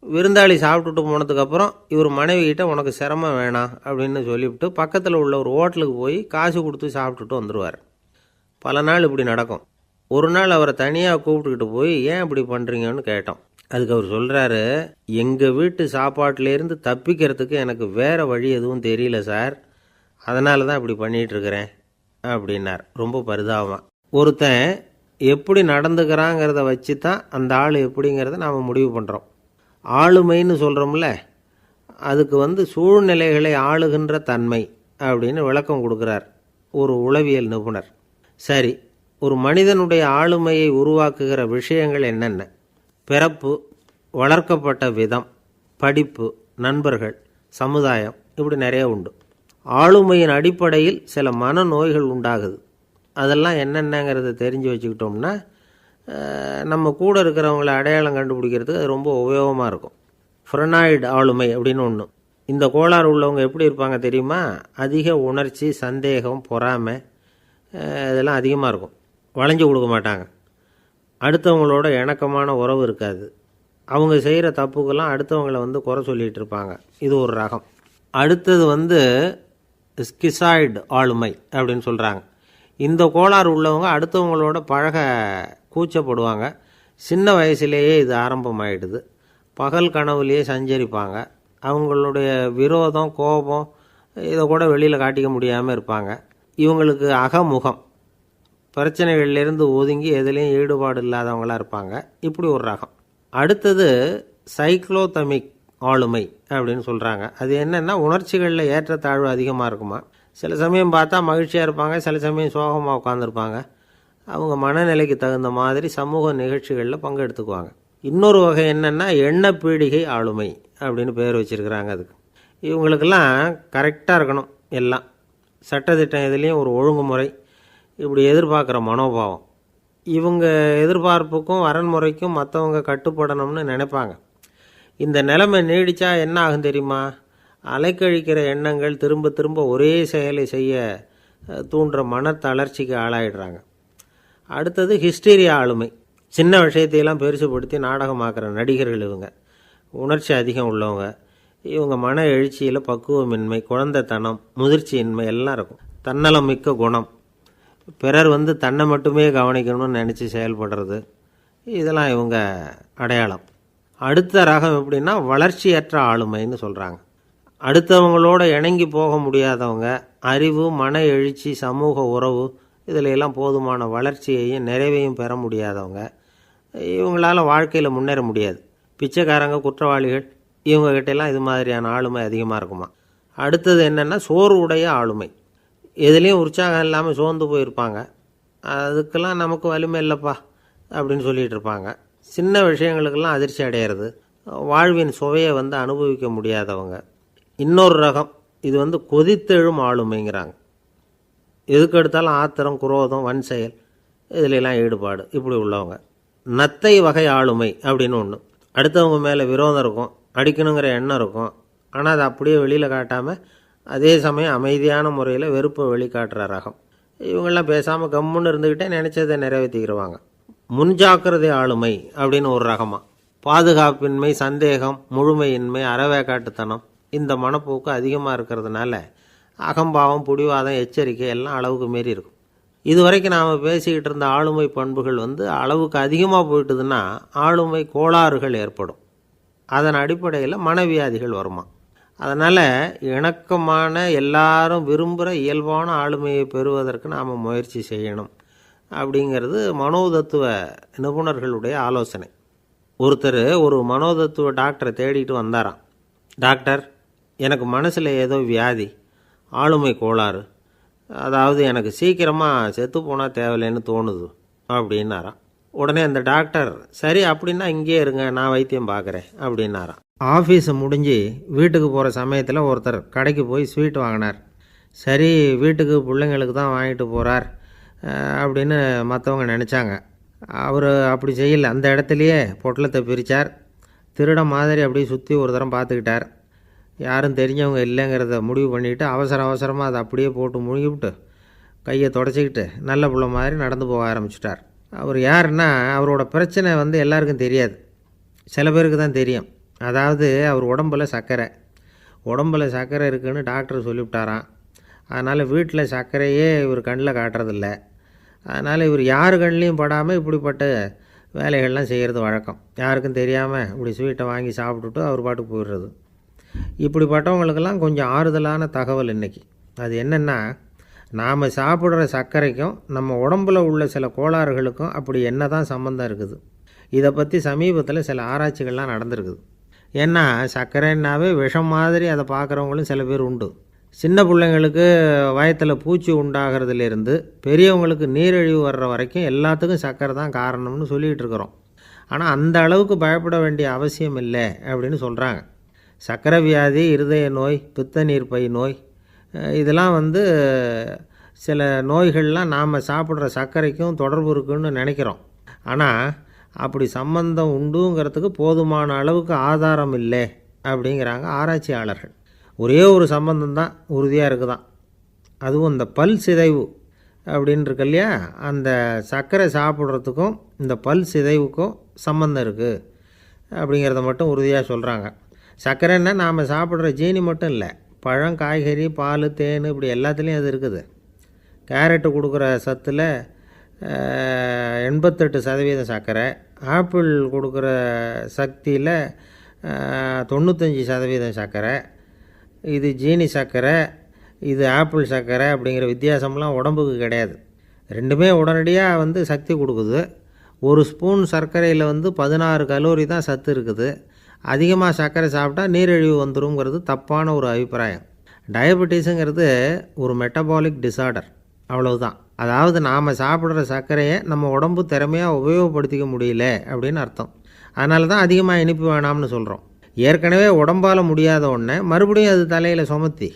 விருந்தாளி சாப்பிட்டுட்டு போனதுக்கப்புறம் இவர் மனைவிகிட்ட உனக்கு சிரமம் வேணாம் அப்படின்னு சொல்லிவிட்டு பக்கத்தில் உள்ள ஒரு ஹோட்டலுக்கு போய் காசு கொடுத்து சாப்பிட்டுட்டு வந்துடுவார். பல நாள் இப்படி நடக்கும். ஒரு நாள் அவரை தனியாக கூப்பிட்டுக்கிட்டு போய் ஏன் இப்படி பண்ணுறீங்கன்னு கேட்டோம். அதுக்கு அவர் சொல்கிறாரு, எங்கள் வீட்டு சாப்பாட்டிலேருந்து தப்பிக்கிறதுக்கு எனக்கு வேறு வழி எதுவும் தெரியல சார், அதனால தான் இப்படி பண்ணிகிட்ருக்கிறேன் அப்படின்னார் ரொம்ப பரிதாபமாக. ஒருத்தன் எப்படி நடந்துக்கிறாங்கிறத வச்சு தான் அந்த ஆள் எப்படிங்கிறத நாம் முடிவு பண்ணுறோம். ஆளுமைன்னு சொல்கிறோம்ல, அதுக்கு சூழ்நிலைகளை ஆளுகின்ற தன்மை அப்படின்னு விளக்கம் கொடுக்குறார் ஒரு உளவியல் நிபுணர். சரி, ஒரு மனிதனுடைய ஆளுமையை உருவாக்குகிற விஷயங்கள் என்னென்ன? பிறப்பு, வளர்க்கப்பட்ட விதம், படிப்பு, நண்பர்கள், சமுதாயம், இப்படி நிறைய உண்டு. ஆளுமையின் அடிப்படையில் சில மனநோய்கள் உண்டாகுது. அதெல்லாம் என்னென்னங்கிறத தெரிஞ்சு வச்சுக்கிட்டோம்னா நம்ம கூட இருக்கிறவங்கள அடையாளம் கண்டுபிடிக்கிறதுக்கு அது ரொம்ப உபயோகமாக இருக்கும். ஃப்ரெனாய்டு ஆளுமை அப்படின்னு ஒன்று. இந்த கோளாறு உள்ளவங்க எப்படி இருப்பாங்க தெரியுமா? அதிக உணர்ச்சி, சந்தேகம், பொறாமை இதெல்லாம் அதிகமாக இருக்கும். வளைஞ்சு கொடுக்க மாட்டாங்க. அடுத்தவங்களோட இணக்கமான உறவு இருக்காது. அவங்க செய்கிற தப்புக்கெல்லாம் அடுத்தவங்களை குறை சொல்லிகிட்டு இருப்பாங்க. இது ஒரு ரகம். அடுத்தது ஸ்கிசாய்டு ஆளுமை அப்படின்னு சொல்கிறாங்க. இந்த கோளாறு உள்ளவங்க அடுத்தவங்களோட பழக கூச்சப்படுவாங்க. சின்ன வயசுலேயே இது ஆரம்பமாயிடுது. பகல் கனவுலேயே சஞ்சரிப்பாங்க. அவங்களுடைய விரோதம், கோபம் இதை கூட வெளியில் காட்டிக்க முடியாமல் இருப்பாங்க. இவங்களுக்கு அகமுகம், பிரச்சனைகள்லேருந்து ஒதுங்கி எதுலேயும் ஈடுபாடு இல்லாதவங்களாக இருப்பாங்க. இப்படி ஒரு ரகம். அடுத்தது சைக்ளோதமிக் ஆளுமை அப்படின்னு சொல்கிறாங்க. அது என்னென்னா, உணர்ச்சிகளில் ஏற்றத்தாழ்வு அதிகமாக இருக்குமா. சில சமயம் பார்த்தா மகிழ்ச்சியாக இருப்பாங்க, சில சமயம் சோகமாக உட்காந்துருப்பாங்க. அவங்க மனநிலைக்கு தகுந்த மாதிரி சமூக நிகழ்ச்சிகளில் பங்கெடுத்துக்குவாங்க. இன்னொரு வகை என்னென்னா எண்ணப்பீடிகை ஆளுமை அப்படின்னு பேர் வச்சுருக்கிறாங்க. அதுக்கு இவங்களுக்கெல்லாம் கரெக்டாக இருக்கணும். எல்லாம் சட்டத்திட்டம், இதுலேயும் ஒரு ஒழுங்குமுறை, இப்படி எதிர்பார்க்குற மனோபாவம். இவங்க எதிர்பார்ப்புக்கும் வரன்முறைக்கும் மற்றவங்க கட்டுப்படணும்னு நினைப்பாங்க. இந்த நிலைமை நீடித்தா என்ன ஆகும் தெரியுமா? அலைக்கழிக்கிற எண்ணங்கள் திரும்ப திரும்ப ஒரே செயலை செய்ய தூண்டுற மனத்தளர்ச்சிக்கு ஆளாயிடுறாங்க. அடுத்தது ஹிஸ்டீரியா ஆளுமை. சின்ன விஷயத்தையெல்லாம் பெருசுப்படுத்தி நாடகமாக்குற நடிகர்கள் இவங்க. உணர்ச்சி அதிகம் உள்ளவங்க. இவங்க மன எழுச்சியில் பக்குவமின்மை, குழந்தைத்தனம், முதிர்ச்சியின்மை எல்லாம் இருக்கும். தன்னலம் மிக்க குணம். பிறர் தன்னை மட்டுமே கவனிக்கணும்னு நினச்சி செயல்படுறது, இதெல்லாம் இவங்க அடையாளம். அடுத்த ரகம் எப்படின்னா வளர்ச்சியற்ற ஆளுமைன்னு சொல்கிறாங்க. அடுத்தவங்களோட இணங்கி போக முடியாதவங்க, அறிவு, மன எழுச்சி, சமூக உறவு இதில் எல்லாம் போதுமான வளர்ச்சியையும் நிறைவையும் பெற முடியாதவங்க. இவங்களால வாழ்க்கையில் முன்னேற முடியாது. பிச்சைக்காரங்க, குற்றவாளிகள், இவங்ககிட்டெல்லாம் இது மாதிரியான ஆளுமை அதிகமாக இருக்குமா. அடுத்தது என்னென்னா சோர்வுடைய ஆளுமை. எதுலேயும் உற்சாகம் இல்லாமல் சோர்ந்து போயிருப்பாங்க. அதுக்கெல்லாம் நமக்கு வலிமை இல்லைப்பா அப்படின்னு சொல்லிகிட்டு இருப்பாங்க. சின்ன விஷயங்களுக்கெல்லாம் அதிர்ச்சி அடையிறது, வாழ்வின் சுவையை அனுபவிக்க முடியாதவங்க. இன்னொரு ரகம் இது கொதித்தெழும் ஆளுமைங்கிறாங்க. எதுக்கு எடுத்தாலும் ஆத்திரம், குரோதம், வன் செயல் இதிலெல்லாம் ஈடுபாடு, இப்படி உள்ளவங்க. நத்தை வகை ஆளுமை அப்படின்னு ஒன்று. அடுத்தவங்க மேலே விரோதம் இருக்கும், அடிக்கணுங்கிற எண்ணம் இருக்கும். ஆனால் அதை அப்படியே வெளியில் காட்டாமல் அதே சமயம் அமைதியான முறையில் வெறுப்பை வெளிக்காட்டுற ரகம். இவங்கெல்லாம் பேசாமல் கம்முன்னு இருந்துக்கிட்டே நினச்சதை நிறைவேற்றிக்கிறவாங்க. முன்ஜாக்கிரதை ஆளுமை அப்படின்னு ஒரு ரகமாக. பாதுகாப்பின்மை, சந்தேகம், முழுமையின்மை, அறவேக்காட்டுத்தனம் இந்த மனப்போக்கு அதிகமாக இருக்கிறதுனால அகம்பாவம், புடிவாதம், எச்சரிக்கை எல்லாம் அளவுக்கு மீறி இருக்கும். இதுவரைக்கும் நாம் பேசிக்கிட்டு இருந்த ஆளுமை பண்புகள் அளவுக்கு அதிகமாக போயிட்டுதுன்னா ஆளுமை கோளாறுகள் ஏற்படும். அதன் அடிப்படையில் மனவியாதிகள் வருமா. அதனால் இணக்கமான, எல்லாரும் விரும்புகிற இயல்பான ஆளுமையை பெறுவதற்கு நாம் முயற்சி செய்யணும் அப்படிங்கிறது மனோதத்துவ நிபுணர்களுடைய ஆலோசனை. ஒருத்தர் ஒரு மனோதத்துவ டாக்டரை தேடிட்டு வந்தாராம். டாக்டர், எனக்கு மனசில் ஏதோ வியாதி, ஆளுமை கோளாறு, அதாவது எனக்கு சீக்கிரமாக செத்து போனால் தேவையில்லைன்னு தோணுது அப்படின்னாராம். உடனே அந்த டாக்டர், சரி அப்படின்னா இங்கேயே இருங்க, நான் வைத்தியம் பார்க்குறேன் அப்படின்னாராம். ஆஃபீஸை முடிஞ்சு வீட்டுக்கு போகிற சமயத்தில் ஒருத்தர் கடைக்கு போய் ஸ்வீட் வாங்கினார். சரி, வீட்டுக்கு பிள்ளைங்களுக்கு தான் வாங்கிட்டு போகிறார் அப்படின்னு மற்றவங்க நினச்சாங்க. அவர் அப்படி செய்யலை. அந்த இடத்துலையே பொட்டலத்தை பிரித்தார். திருட மாதிரி அப்படியே சுற்றி ஒரு தரம் பார்த்துக்கிட்டார். யாரும் தெரிஞ்சவங்க இல்லைங்கிறத முடிவு பண்ணிவிட்டு அவசரமாக அதை அப்படியே போட்டு முழுங்கிவிட்டு கையை தொடச்சிக்கிட்டு நல்ல பிள்ளை மாதிரி நடந்து போக ஆரம்பிச்சிட்டார். அவர் யாருன்னா, அவரோட பிரச்சனை எல்லாருக்கும் தெரியாது, சில பேருக்கு தான் தெரியும். அதாவது அவர் உடம்பில் சர்க்கரை இருக்குதுன்னு டாக்டர் சொல்லிவிட்டாராம். அதனால் வீட்டில் சர்க்கரையே இவர் கண்ணில் காட்டுறதில்ல. அதனால் இவர் யார் கண்ணிலையும் படாமல் இப்படிப்பட்ட வேலைகள்லாம் செய்கிறது வழக்கம். யாருக்கும் தெரியாமல் இப்படி ஸ்வீட்டை வாங்கி சாப்பிட்டுட்டு அவர் பாட்டுக்கு போயிடுறது. இப்படிப்பட்டவங்களுக்கெல்லாம் கொஞ்சம் ஆறுதலான தகவல் இன்றைக்கி. அது என்னென்னா, நாம் சாப்பிட்ற சர்க்கரைக்கும் நம்ம உடம்பில் உள்ள சில கோளாறுகளுக்கும் அப்படி என்ன தான் சம்மந்தம் இருக்குது? இதை பற்றி சமீபத்தில் சில ஆராய்ச்சிகள்லாம் நடந்திருக்குது. ஏன்னா சர்க்கரைன்னாவே விஷம் மாதிரி அதை பார்க்குறவங்களும் சில பேர் உண்டு. சின்ன பிள்ளைங்களுக்கு வயத்தில் பூச்சி உண்டாகிறதுலேருந்து பெரியவங்களுக்கு நீரிழிவு வர்ற வரைக்கும் எல்லாத்துக்கும் சர்க்கரை தான் காரணம்னு சொல்லிகிட்டு இருக்கிறோம். ஆனால் அந்த அளவுக்கு பயப்பட வேண்டிய அவசியம் இல்லை அப்படின்னு சொல்கிறாங்க. சர்க்கரை வியாதி, இருதய நோய், பித்த நீர்ப்பை நோய், இதெல்லாம் சில நோய்கள்லாம் நாம் சாப்பிட்ற சர்க்கரைக்கும் தொடர்பு இருக்குன்னு நினைக்கிறோம். ஆனால் அப்படி சம்பந்தம் உண்டுங்கிறதுக்கு போதுமான அளவுக்கு ஆதாரம் இல்லை அப்படிங்கிறாங்க ஆராய்ச்சியாளர்கள். ஒரே ஒரு சம்பந்தம் தான் உறுதியாக இருக்குதான். அதுவும் இந்த பல் சிதைவு அப்படின்னு இருக்கு இல்லையா, அந்த சர்க்கரை சாப்பிட்றதுக்கும் இந்த பல் சிதைவுக்கும் சம்பந்தம் இருக்குது அப்படிங்கிறத மட்டும் உறுதியாக சொல்கிறாங்க. சர்க்கரைன்னா நாம் சாப்பிட்ற ஜீனி மட்டும் இல்லை, பழம், காய்கறி, பால், தேன், இப்படி எல்லாத்துலேயும் அது இருக்குது. கேரட்டு கொடுக்குற சத்தில் 88% சர்க்கரை, ஆப்பிள் கொடுக்குற சக்தியில் 95% சர்க்கரை. இது ஜீனி சர்க்கரை, இது ஆப்பிள் சர்க்கரை அப்படிங்கிற வித்தியாசம்லாம் உடம்புக்கு கிடையாது. ரெண்டுமே உடனடியாக சக்தி கொடுக்குது. ஒரு ஸ்பூன் சர்க்கரையில் 16 கலோரி தான் சத்து இருக்குது. அதிகமாக சர்க்கரை சாப்பிட்டா நீரிழிவு வந்துருங்கிறது தப்பான ஒரு அபிப்பிராயம். டயபெட்டிஸுங்கிறது ஒரு மெட்டபாலிக் டிஸார்டர், அவ்வளவுதான். அதாவது நாம் சாப்பிட்ற சர்க்கரையை நம்ம உடம்பு திறமையாக உபயோகப்படுத்திக்க முடியல அப்படின்னு அர்த்தம். அதனால தான் அதிகமாக இனிப்பு வேணாம்னு சொல்கிறோம். ஏற்கனவே உடம்பால் முடியாத ஒன்றை மறுபடியும் அது தலையில் சுமத்தி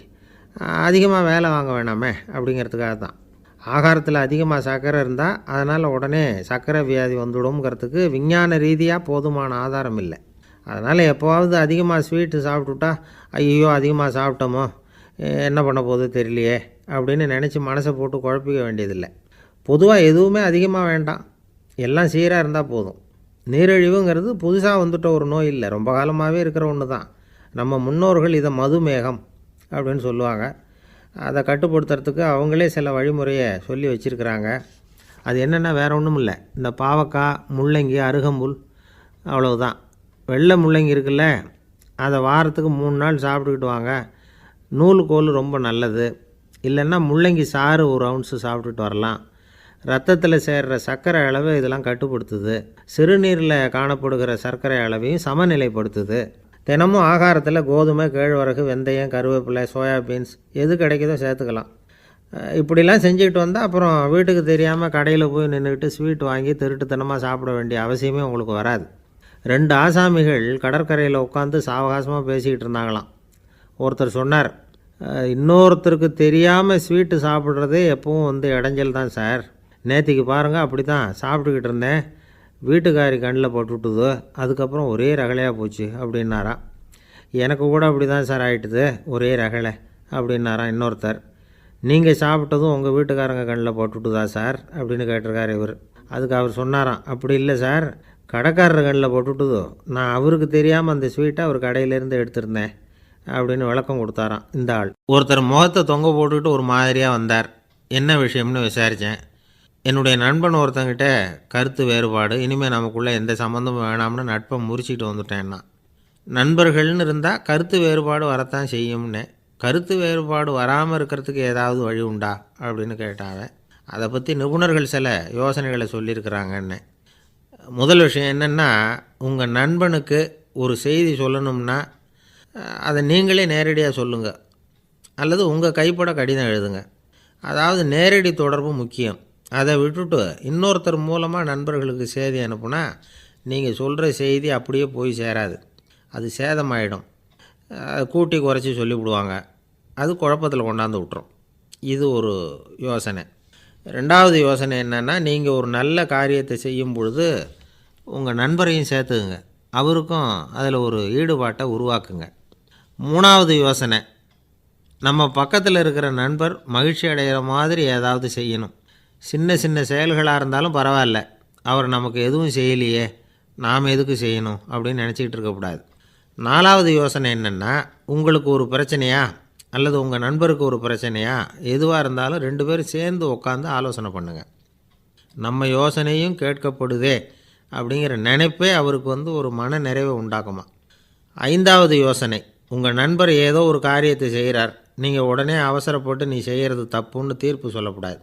அதிகமாக வேலை வாங்க வேணாமே அப்படிங்கிறதுக்காக தான். ஆகாரத்தில் அதிகமாக சர்க்கரை இருந்தால் அதனால் உடனே சர்க்கரை வியாதி வந்துடும்ங்கிறதுக்கு விஞ்ஞான ரீதியாக போதுமான ஆதாரம் இல்லை. அதனால் எப்போவாவது அதிகமாக ஸ்வீட்டு சாப்பிட்டுட்டா ஐயோ அதிகமாக சாப்பிட்டோமோ, என்ன பண்ண போகுது தெரியலையே அப்படின்னு நினச்சி மனசை போட்டு குழப்பிக்க வேண்டியதில்லை. பொதுவாக எதுவுமே அதிகமாக வேண்டாம், எல்லாம் சீராக இருந்தால் போதும். நீரிழிவுங்கிறது புதுசாக வந்துட்ட ஒரு நோய் இல்லை, ரொம்ப காலமாகவே இருக்கிற ஒன்று தான். நம்ம முன்னோர்கள் இதை மதுமேகம் அப்படின்னு சொல்லுவாங்க. அதை கட்டுப்படுத்துறதுக்கு அவங்களே சில வழிமுறையை சொல்லி வச்சுருக்கிறாங்க. அது என்னென்னா வேறு ஒன்றும் இல்லை, இந்த பாவக்காய், முள்ளங்கி, அருகம்புல், அவ்வளவுதான். வெள்ளை முள்ளங்கி இருக்குல்ல, அதை வாரத்துக்கு 3 நாள் சாப்பிட்டுக்கிட்டு வாங்க. நூலுக்கோல் ரொம்ப நல்லது. இல்லைன்னா முள்ளங்கி சாறு 1 ounce சாப்பிட்டுட்டு வரலாம். ரத்தத்தில் சேர்கிற சர்க்கரை அளவை இதெல்லாம் கட்டுப்படுத்துது. சிறுநீரில் காணப்படுகிற சர்க்கரை அளவையும் சமநிலைப்படுத்துது. தினமும் ஆகாரத்தில் கோதுமை, கேழ்வரகு, வெந்தயம், கருவேப்பிலை, சோயாபீன்ஸ் எது கிடைக்குதோ சேர்த்துக்கலாம். இப்படிலாம் செஞ்சுக்கிட்டு வந்தால் அப்புறம் வீட்டுக்கு தெரியாமல் கடையில் போய் நின்றுக்கிட்டு ஸ்வீட் வாங்கி திருட்டுத்தனமாக சாப்பிட வேண்டிய அவசியமே உங்களுக்கு வராது. 2 ஆசாமிகள் கடற்கரையில் உட்காந்து சாவகாசமாக பேசிக்கிட்டு இருந்தாங்களாம். ஒருத்தர் சொன்னார், இன்னொருத்தருக்கு தெரியாமல் ஸ்வீட்டு சாப்பிட்றதே எப்பவும் இடைஞ்சல் தான் சார். நேற்றுக்கு பாருங்கள், அப்படி தான் சாப்பிட்டுக்கிட்டு இருந்தேன், வீட்டுக்காரி கண்ணில் போட்டுவிட்டுது, அதுக்கப்புறம் ஒரே ரகலையாக போச்சு அப்படின்னாராம். எனக்கு கூட அப்படி தான் சார் ஆகிட்டுது, ஒரே ரகலை அப்படின்னாராம் இன்னொருத்தர். நீங்கள் சாப்பிட்டதும் உங்கள் வீட்டுக்காரங்க கண்ணில் போட்டுவிட்டுதா சார் அப்படின்னு கேட்டிருக்கார் இவர். அதுக்கு அவர் சொன்னாராம், அப்படி இல்லை சார், கடைக்காரர் கண்ணில் போட்டுவிட்டுதோ, நான் அவருக்கு தெரியாமல் அந்த ஸ்வீட்டை அவர் கடையிலேருந்து எடுத்திருந்தேன் அப்படின்னு விளக்கம் கொடுத்தாராம் இந்த ஆள். ஒருத்தர் முகத்தை தொங்க போட்டுக்கிட்டு ஒரு மாதிரியாக வந்தார். என்ன விஷயம்னு விசாரித்தேன். என்னுடைய நண்பன் ஒருத்தங்கிட்ட கருத்து வேறுபாடு, இனிமேல் நமக்குள்ளே எந்த சம்மந்தமும் வேணாம்னு நட்பை முறிச்சிட்டு வந்துட்டேன்னா. நண்பர்கள்னு இருந்தால் கருத்து வேறுபாடு வரத்தான் செய்யும்னு. கருத்து வேறுபாடு வராமல் இருக்கிறதுக்கு ஏதாவது வழி உண்டா அப்படின்னு கேட்டாங்க. அதை பற்றி நிபுணர்கள் சில யோசனைகளை சொல்லியிருக்கிறாங்கன்னு. முதல் விஷயம் என்னென்னா, உங்கள் நண்பனுக்கு ஒரு செய்தி சொல்லணும்னா அதை நீங்களே நேரடியாக சொல்லுங்கள், அல்லது உங்கள் கைப்பட கடிதம் எழுதுங்க. அதாவது நேரடி தொடர்பு முக்கியம். அதை விட்டுட்டு இன்னொருத்தர் மூலமாக நண்பர்களுக்கு செய்தி அனுப்புனா நீங்கள் சொல்கிற செய்தி அப்படியே போய் சேராது, அது சேதமாயிடும். கூட்டி குறைச்சி சொல்லிவிடுவாங்க, அது குழப்பத்தில் கொண்டாந்து விட்டுரும். இது ஒரு யோசனை. 2வது யோசனை என்னென்னா, நீங்கள் ஒரு நல்ல காரியத்தை செய்யும் பொழுது உங்கள் நண்பரையும் சேர்த்துக்குங்க, அவருக்கும் அதில் ஒரு ஈடுபாட்டை உருவாக்குங்க. 3வது யோசனை, நம்ம பக்கத்தில் இருக்கிற நண்பர் மகிழ்ச்சி அடைகிற மாதிரி ஏதாவது செய்யணும். சின்ன சின்ன செயல்களாக இருந்தாலும் பரவாயில்ல, அவர் நமக்கு எதுவும் செய்யலையே, நாம் எதுக்கு செய்யணும் அப்படின்னு நினச்சிக்கிட்டு இருக்கக்கூடாது. 4வது யோசனை என்னென்னா, உங்களுக்கு ஒரு பிரச்சனையா அல்லது உங்கள் நண்பருக்கு ஒரு பிரச்சனையா, எதுவாக இருந்தாலும் 2 பேரும் சேர்ந்து உட்காந்து ஆலோசனை பண்ணுங்கள். நம்ம யோசனையும் கேட்கப்படுதே அப்படிங்கிற நினைப்பே அவருக்கு ஒரு மன நிறைவை உண்டாக்குமா. 5வது யோசனை, உங்கள் நண்பர் ஏதோ ஒரு காரியத்தை செய்கிறார், நீங்கள் உடனே அவசரப்பட்டு நீ செய்கிறது தப்புன்னு தீர்ப்பு சொல்லக்கூடாது.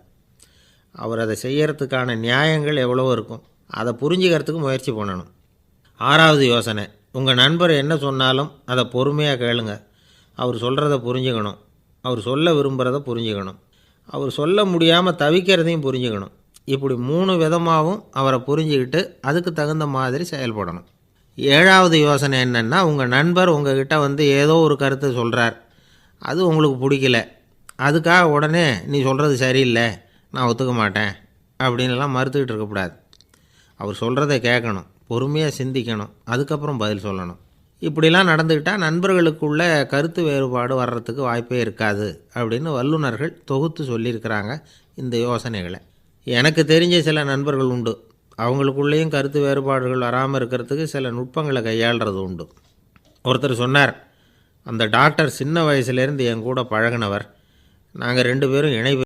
அவர் அதை செய்யறதுக்கான நியாயங்கள் எவ்வளோ இருக்கும், அதை புரிஞ்சுக்கிறதுக்கு முயற்சி பண்ணணும். 6வது யோசனை, உங்கள் நண்பர் என்ன சொன்னாலும் அதை பொறுமையாக கேளுங்க. அவர் சொல்கிறத புரிஞ்சுக்கணும், அவர் சொல்ல விரும்புகிறத புரிஞ்சுக்கணும், அவர் சொல்ல முடியாமல் தவிக்கிறதையும் புரிஞ்சுக்கணும். இப்படி 3 விதமாகவும் அவரை புரிஞ்சுக்கிட்டு அதுக்கு தகுந்த மாதிரி செயல்படணும். 7வது யோசனை என்னென்னா, உங்கள் நண்பர் உங்ககிட்ட வந்து ஏதோ ஒரு கருத்தை சொல்கிறார், அது உங்களுக்கு பிடிக்கல, அதுக்காக உடனே நீ சொல்கிறது சரியில்லை, நான் ஒத்துக்க மாட்டேன் அப்படின்லாம் மறுத்துக்கிட்டு இருக்கக்கூடாது. அவர் சொல்கிறத கேட்கணும், பொறுமையாக சிந்திக்கணும், அதுக்கப்புறம் பதில் சொல்லணும். இப்படிலாம் நடந்துக்கிட்டால் நண்பர்களுக்குள்ள கருத்து வேறுபாடு வர்றதுக்கு வாய்ப்பே இருக்காது அப்படின்னு வல்லுநர்கள் தொகுத்து சொல்லியிருக்கிறாங்க இந்த யோசனைகளை. எனக்கு தெரிஞ்ச சில நண்பர்கள் உண்டு. அவங்களுக்குள்ளேயும் கருத்து வேறுபாடுகள் வராமல் இருக்கிறதுக்கு சில நுட்பங்களை கையாளுறது உண்டு. ஒருத்தர் சொன்னார், அந்த டாக்டர் சின்ன வயசுலேருந்து என் கூட பழகினவர், நாங்கள் 2 பேரும் இணை